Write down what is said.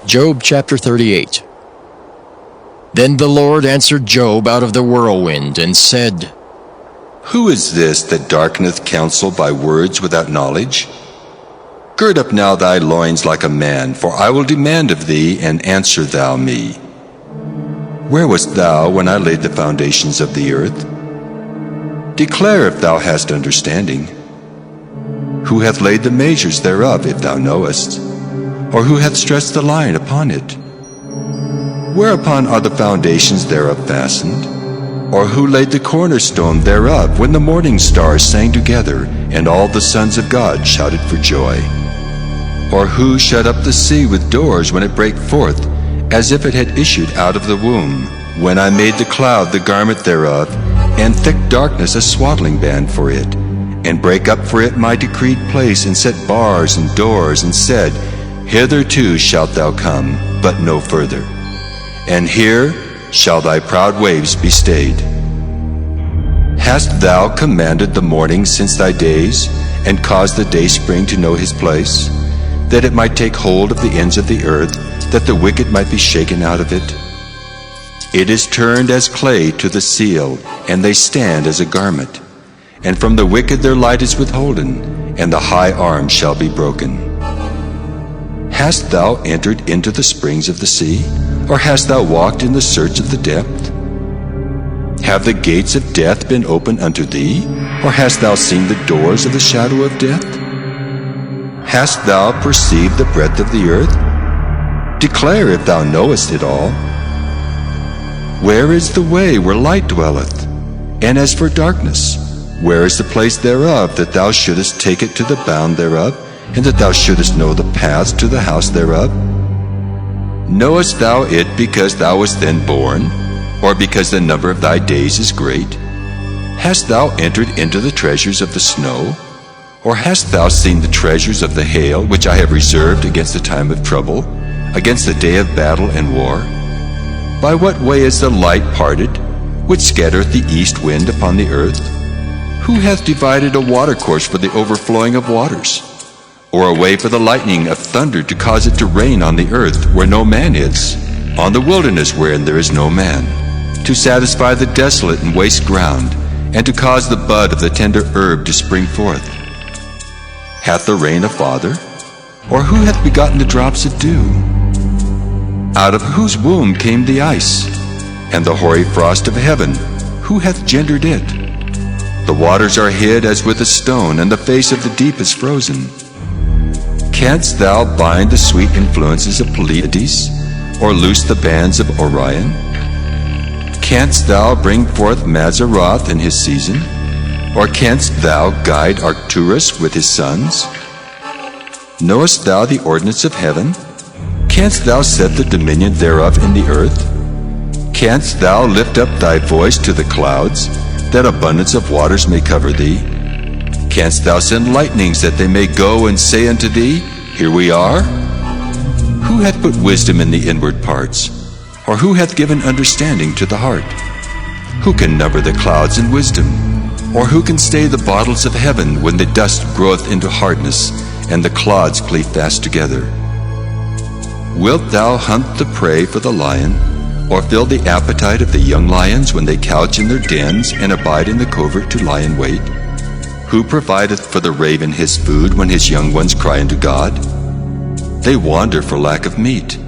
Job chapter 38. Then the Lord answered Job out of the whirlwind, and said, Who is this that darkeneth counsel by words without knowledge? Gird up now thy loins like a man, for I will demand of thee, and answer thou me. Where wast thou when I laid the foundations of the earth? Declare if thou hast understanding. Who hath laid the measures thereof, if thou knowest? Or who hath stretched the line upon it? Whereupon are the foundations thereof fastened? Or who laid the cornerstone thereof, when the morning stars sang together, and all the sons of God shouted for joy? Or who shut up the sea with doors when it brake forth, as if it had issued out of the womb, when I made the cloud the garment thereof, and thick darkness a swaddling band for it, and brake up for it my decreed place, and set bars and doors, and said, Hitherto shalt thou come, but no further. And here shall thy proud waves be stayed. Hast thou commanded the morning since thy days, and caused the dayspring to know his place, that it might take hold of the ends of the earth, that the wicked might be shaken out of it? It is turned as clay to the seal, and they stand as a garment. And from the wicked their light is withholden, and the high arm shall be broken. Hast thou entered into the springs of the sea, or hast thou walked in the search of the depth? Have the gates of death been opened unto thee, or hast thou seen the doors of the shadow of death? Hast thou perceived the breadth of the earth? Declare if thou knowest it all. Where is the way where light dwelleth? And as for darkness, where is the place thereof, that thou shouldest take it to the bound thereof, and that thou shouldest know the paths to the house thereof? Knowest thou it because thou wast then born, or because the number of thy days is great? Hast thou entered into the treasures of the snow? Or hast thou seen the treasures of the hail, which I have reserved against the time of trouble, against the day of battle and war? By what way is the light parted, which scattereth the east wind upon the earth? Who hath divided a watercourse for the overflowing of waters? Or a way for the lightning of thunder to cause it to rain on the earth where no man is, on the wilderness wherein there is no man, to satisfy the desolate and waste ground, and to cause the bud of the tender herb to spring forth? Hath the rain a father? Or who hath begotten the drops of dew? Out of whose womb came the ice, and the hoary frost of heaven? Who hath gendered it? The waters are hid as with a stone, and the face of the deep is frozen. Canst thou bind the sweet influences of Pleiades, or loose the bands of Orion? Canst thou bring forth Mazzaroth in his season? Or canst thou guide Arcturus with his sons? Knowest thou the ordinance of heaven? Canst thou set the dominion thereof in the earth? Canst thou lift up thy voice to the clouds, that abundance of waters may cover thee? Canst thou send lightnings, that they may go and say unto thee, Here we are? Who hath put wisdom in the inward parts? Or who hath given understanding to the heart? Who can number the clouds in wisdom? Or who can stay the bottles of heaven, when the dust groweth into hardness, and the clods cleave fast together? Wilt thou hunt the prey for the lion, or fill the appetite of the young lions, when they couch in their dens, and abide in the covert to lie in wait? Who provideth for the raven his food, when his young ones cry unto God? They wander for lack of meat.